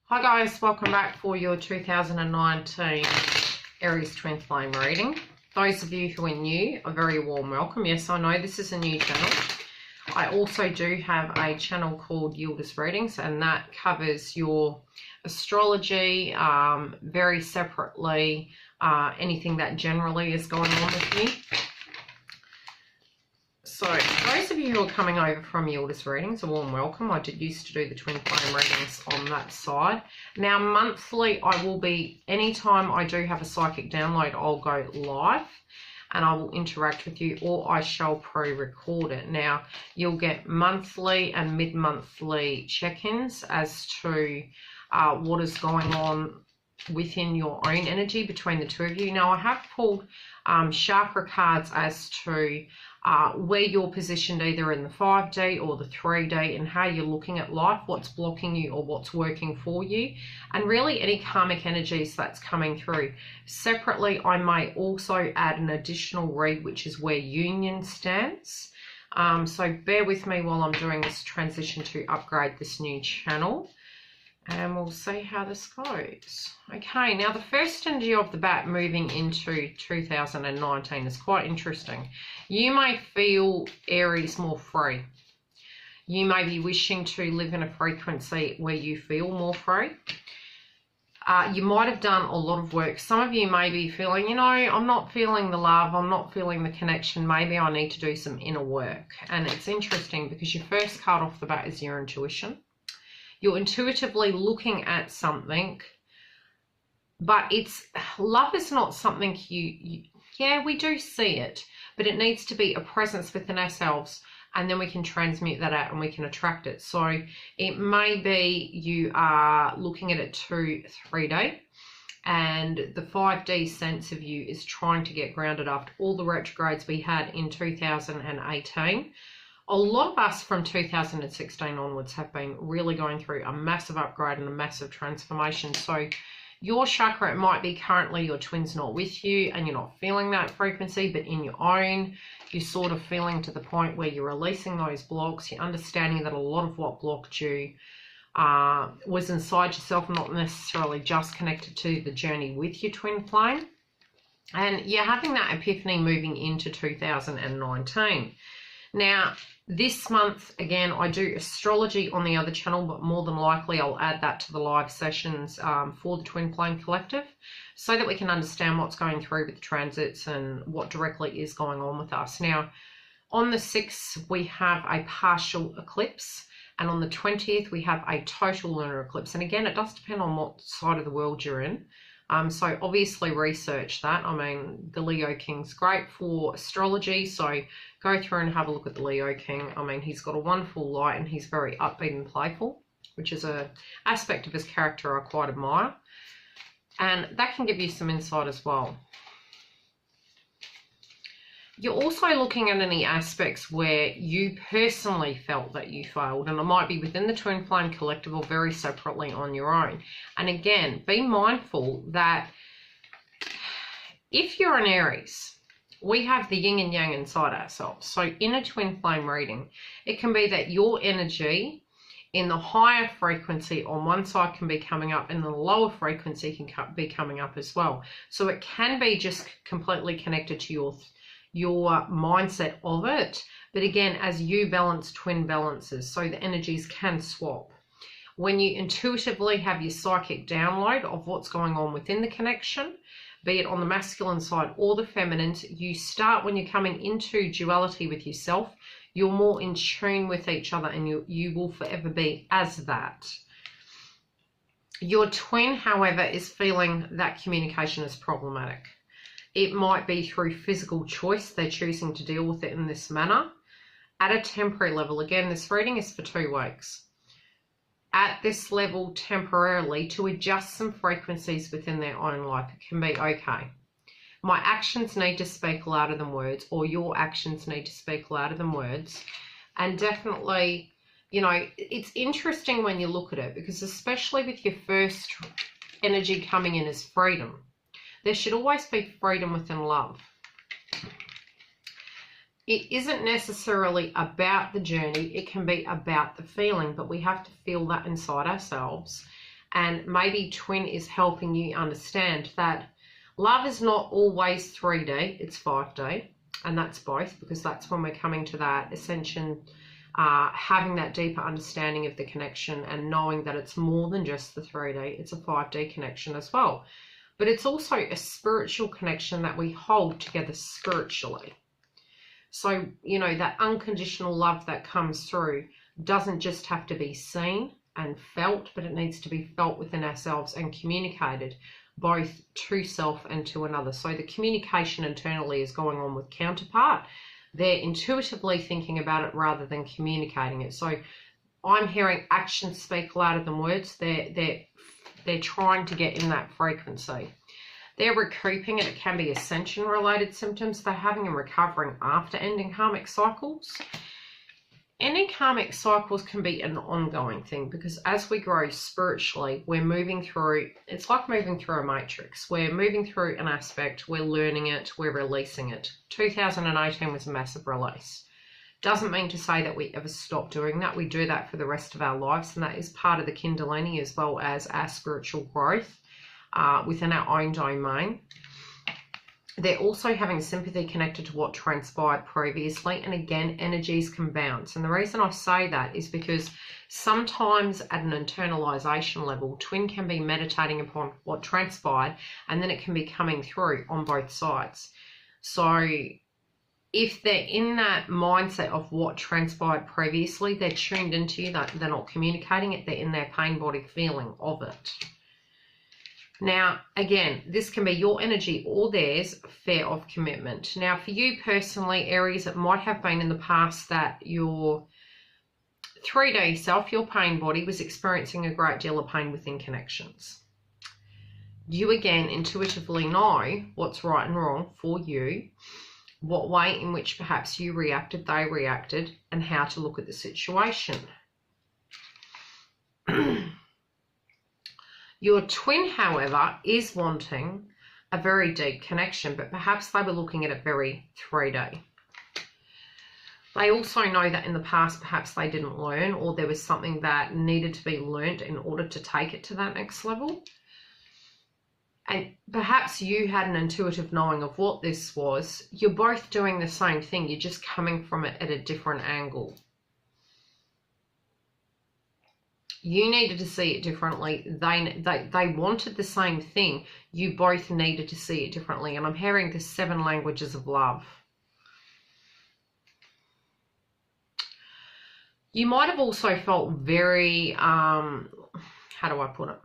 Hi guys, welcome back for your 2019 Aries Twin Flame reading. Those of you who are new, a very warm welcome. Yes, I know this is a new channel. I also do have a channel called YILDIZ Readings, and that covers your astrology, very separately, anything that generally is going on with you. So, those of you who are coming over from YILDIZ Readings, a warm welcome. I did used to do the Twin Flame readings on that side. Now, monthly, I will be, anytime I do have a psychic download, I'll go live and I will interact with you, or I shall pre-record it. Now, you'll get monthly and mid-monthly check-ins as to what is going on within your own energy between the two of you. Now, I have pulled chakra cards as to where you're positioned either in the 5D or the 3D and how you're looking at life, what's blocking you or what's working for you, and really any karmic energies that's coming through. Separately, I may also add an additional read, which is where union stands. So bear with me while I'm doing this transition to upgrade this new channel. And we'll see how this goes. Okay, now the first energy of the bat moving into 2019 is quite interesting. You may feel, Aries, more free. You may be wishing to live in a frequency where you feel more free. You might have done a lot of work. Some of you may be feeling, you know, I'm not feeling the love, I'm not feeling the connection. Maybe I need to do some inner work. And it's interesting because your first card off the bat is your intuition. You're intuitively looking at something, but love is not something yeah, we do see it, but it needs to be a presence within ourselves, and then we can transmute that out and we can attract it. So it may be you are looking at it 3D, and the 5D sense of you is trying to get grounded after all the retrogrades we had in 2018. A lot of us from 2016 onwards have been really going through a massive upgrade and a massive transformation. So your chakra, it might be currently your twin's not with you and you're not feeling that frequency, but in your own, you're sort of feeling to the point where you're releasing those blocks. You're understanding that a lot of what blocked you was inside yourself, not necessarily just connected to the journey with your twin flame. And you're having that epiphany moving into 2019. Now, this month, again, I do astrology on the other channel, but more than likely I'll add that to the live sessions for the Twin Flame Collective so that we can understand what's going through with the transits and what directly is going on with us. Now, on the 6th, we have a partial eclipse, and on the 20th, we have a total lunar eclipse. And again, it does depend on what side of the world you're in. So obviously research that. I mean, the Leo King's great for astrology, so go through and have a look at the Leo King. I mean, he's got a wonderful light and he's very upbeat and playful, which is an aspect of his character I quite admire. And that can give you some insight as well. You're also looking at any aspects where you personally felt that you failed, and it might be within the Twin Flame Collective or very separately on your own. And again, be mindful that if you're an Aries, we have the yin and yang inside ourselves. So in a Twin Flame reading, it can be that your energy in the higher frequency on one side can be coming up and the lower frequency can be coming up as well. So it can be just completely connected to your mindset of it, but again, as you balance twin balances, so the energies can swap. When you intuitively have your psychic download of what's going on within the connection, be it on the masculine side or the feminine, you start, when you're coming into duality with yourself, you're more in tune with each other, and you will forever be as that. Your twin, however, is feeling that communication is problematic. It might be through physical choice. They're choosing to deal with it in this manner. At a temporary level, again, this reading is for 2 weeks. At this level, temporarily, to adjust some frequencies within their own life, it can be okay. My actions need to speak louder than words, or your actions need to speak louder than words. And definitely, you know, it's interesting when you look at it, because especially with your first energy coming in as freedom, there should always be freedom within love. It isn't necessarily about the journey. It can be about the feeling, but we have to feel that inside ourselves. And maybe twin is helping you understand that love is not always 3D, it's 5D. And that's both, because that's when we're coming to that ascension, having that deeper understanding of the connection and knowing that it's more than just the 3D, it's a 5D connection as well. But it's also a spiritual connection that we hold together spiritually. So, you know, that unconditional love that comes through doesn't just have to be seen and felt, but it needs to be felt within ourselves and communicated both to self and to another. So the communication internally is going on with counterpart. They're intuitively thinking about it rather than communicating it. So I'm hearing actions speak louder than words. They're trying to get in that frequency. They're recouping it. It can be ascension related symptoms. They're having and recovering after ending karmic cycles. Ending karmic cycles can be an ongoing thing, because as we grow spiritually, we're moving through, it's like moving through a matrix. We're moving through an aspect, we're learning it, we're releasing it. 2018 was a massive release. Doesn't mean to say that we ever stop doing that. We do that for the rest of our lives, and that is part of the Kundalini as well as our spiritual growth within our own domain. They're also having sympathy connected to what transpired previously. And again, energies can bounce. And the reason I say that is because sometimes at an internalization level, twin can be meditating upon what transpired, and then it can be coming through on both sides. So if they're in that mindset of what transpired previously, they're tuned into you, they're not communicating it, they're in their pain body feeling of it. Now, again, this can be your energy or theirs, fear of commitment. Now, for you personally, Aries, it might have been in the past that your 3D self, your pain body, was experiencing a great deal of pain within connections. You, again, intuitively know what's right and wrong for you, what way in which perhaps you reacted, they reacted, and how to look at the situation. Your twin, however, is wanting a very deep connection, but perhaps they were looking at it very 3D. They also know that in the past, perhaps they didn't learn, or there was something that needed to be learned in order to take it to that next level. And perhaps you had an intuitive knowing of what this was. You're both doing the same thing. You're just coming from it at a different angle. You needed to see it differently. They wanted the same thing. You both needed to see it differently. And I'm hearing the 7 languages of love. You might have also felt very, how do I put it?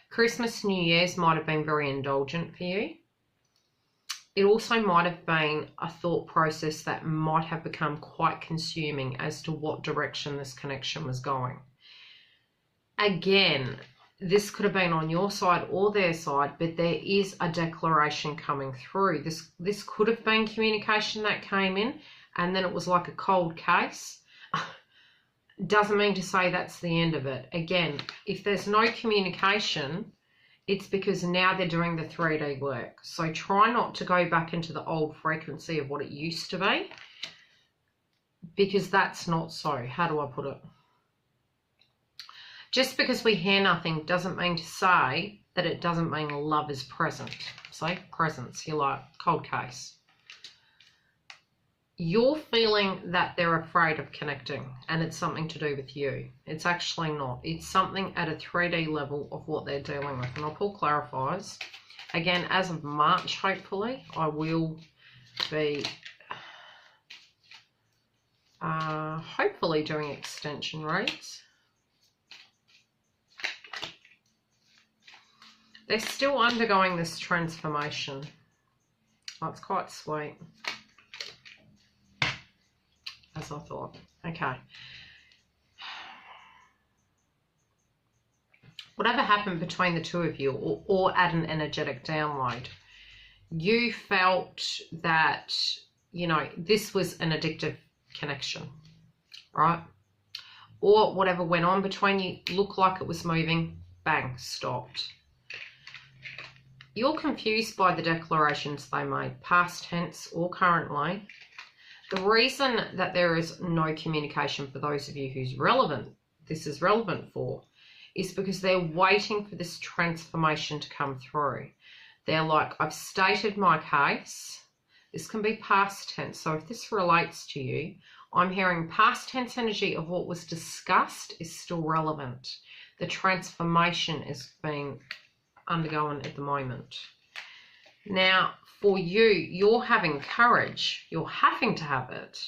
Christmas, New Year's might have been very indulgent for you. It also might have been a thought process that might have become quite consuming as to what direction this connection was going. Again, this could have been on your side or their side, but there is a declaration coming through. This could have been communication that came in, and then it was like a cold case. Doesn't mean to say that's the end of it. Again, if there's no communication, it's because now they're doing the 3D work. So try not to go back into the old frequency of what it used to be, because that's not so. How do I put it? Just because we hear nothing doesn't mean to say that it doesn't mean love is present. So presence, you're like, cold case. You're feeling that they're afraid of connecting, and it's something to do with you. It's actually not. It's something at a 3D level of what they're dealing with. And I'll pull clarifiers. Again, as of March, hopefully, I will be hopefully doing extension reads. They're still undergoing this transformation. Oh, it's quite sweet. As I thought. Okay. Whatever happened between the two of you, or at an energetic download, you felt that, you know, this was an addictive connection, right? Or whatever went on between you looked like it was moving, bang, stopped. You're confused by the declarations they made, past tense or currently. The reason that there is no communication for those of you who's relevant, this is relevant for, is because they're waiting for this transformation to come through. They're like, I've stated my case. This can be past tense. So if this relates to you, I'm hearing past tense energy of what was discussed is still relevant. The transformation is being undergoing at the moment. Now, for you, you're having courage. You're having to have it,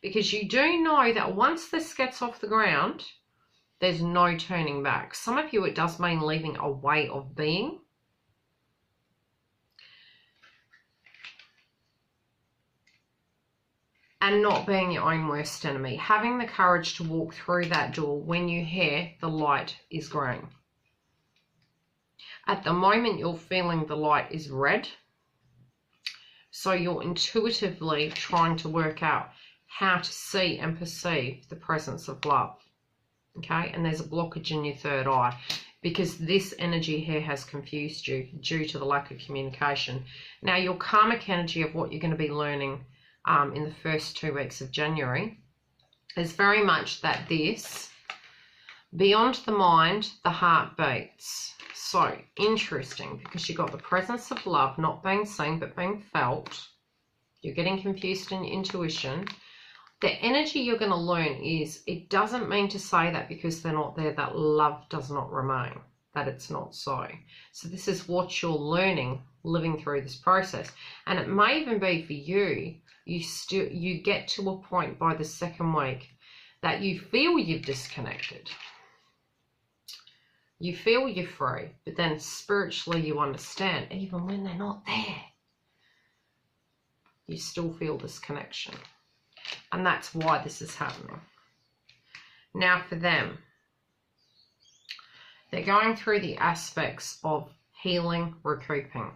because you do know that once this gets off the ground, there's no turning back. Some of you, it does mean leaving a way of being. And not being your own worst enemy. Having the courage to walk through that door when you hear the light is green. At the moment, you're feeling the light is red. So you're intuitively trying to work out how to see and perceive the presence of love. Okay, and there's a blockage in your third eye because this energy here has confused you due to the lack of communication. Now, your karmic energy of what you're going to be learning in the first 2 weeks of January is very much that this, beyond the mind, the heart beats. So interesting, because you got the presence of love not being seen but being felt. You're getting confused in your intuition. The energy you're going to learn is, it doesn't mean to say that because they're not there that love does not remain, that it's not so. So this is what you're learning living through this process. And it may even be for you, you get to a point by the second week that you feel you've disconnected. You feel you're free, but then spiritually you understand, even when they're not there, you still feel this connection. And that's why this is happening. Now for them, they're going through the aspects of healing, recouping.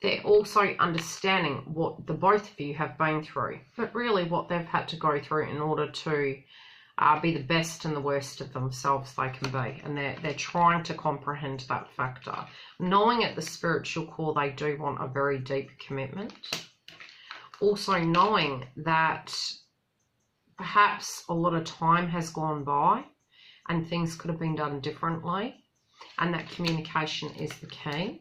They're also understanding what the both of you have been through, but really what they've had to go through in order to be the best and the worst of themselves they can be. And they're trying to comprehend that factor. Knowing at the spiritual core they do want a very deep commitment. Also knowing that perhaps a lot of time has gone by and things could have been done differently. And that communication is the key.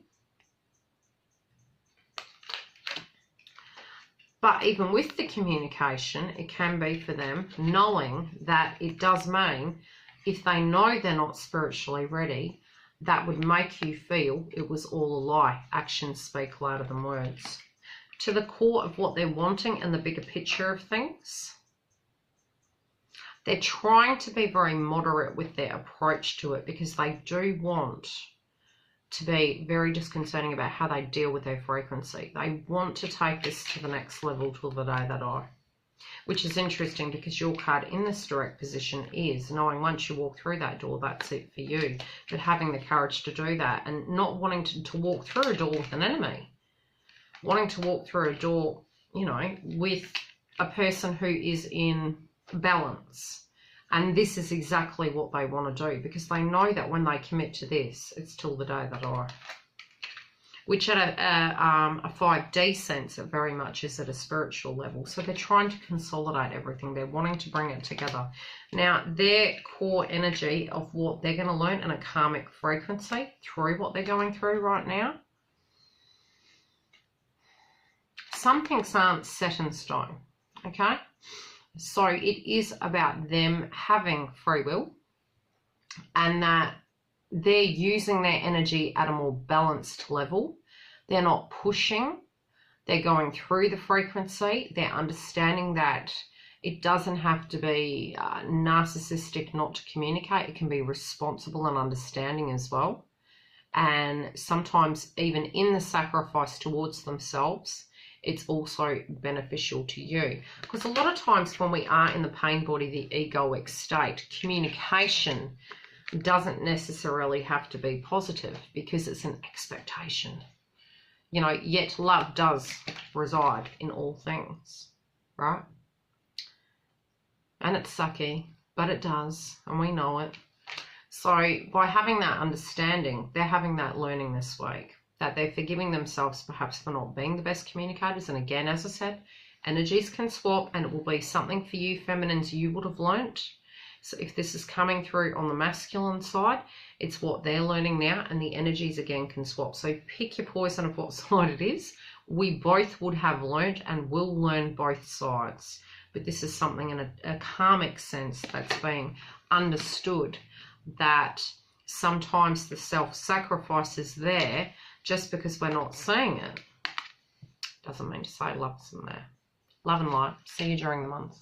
But even with the communication, it can be for them knowing that it does mean if they know they're not spiritually ready, that would make you feel it was all a lie. Actions speak louder than words. To the core of what they're wanting and the bigger picture of things, they're trying to be very moderate with their approach to it because they do want to be very disconcerting about how they deal with their frequency. They want to take this to the next level till the day they die. Which is interesting because your card in this direct position is knowing once you walk through that door, that's it for you. But having the courage to do that and not wanting to walk through a door with an enemy. Wanting to walk through a door, you know, with a person who is in balance. And this is exactly what they want to do because they know that when they commit to this, it's till the day they die. Which at a 5D sense, it very much is at a spiritual level. So they're trying to consolidate everything. They're wanting to bring it together. Now, their core energy of what they're going to learn in a karmic frequency through what they're going through right now, some things aren't set in stone, okay? So it is about them having free will and that they're using their energy at a more balanced level. They're not pushing. They're going through the frequency. They're understanding that it doesn't have to be narcissistic not to communicate. It can be responsible and understanding as well. And sometimes even in the sacrifice towards themselves, it's also beneficial to you. Because a lot of times when we are in the pain body, the egoic state, communication doesn't necessarily have to be positive because it's an expectation. You know, yet love does reside in all things, right? And it's sucky, but it does, and we know it. So by having that understanding, they're having that learning this week. That they're forgiving themselves perhaps for not being the best communicators. And again, as I said, energies can swap and it will be something for you feminines you would have learnt So if this is coming through on the masculine side, it's what they're learning now, and the energies again can swap. So pick your poison of what side it is. We both would have learned and will learn both sides. But this is something in a karmic sense that's being understood, that sometimes the self-sacrifice is there. Just because we're not seeing it doesn't mean to say love isn't there. Love and light. See you during the month.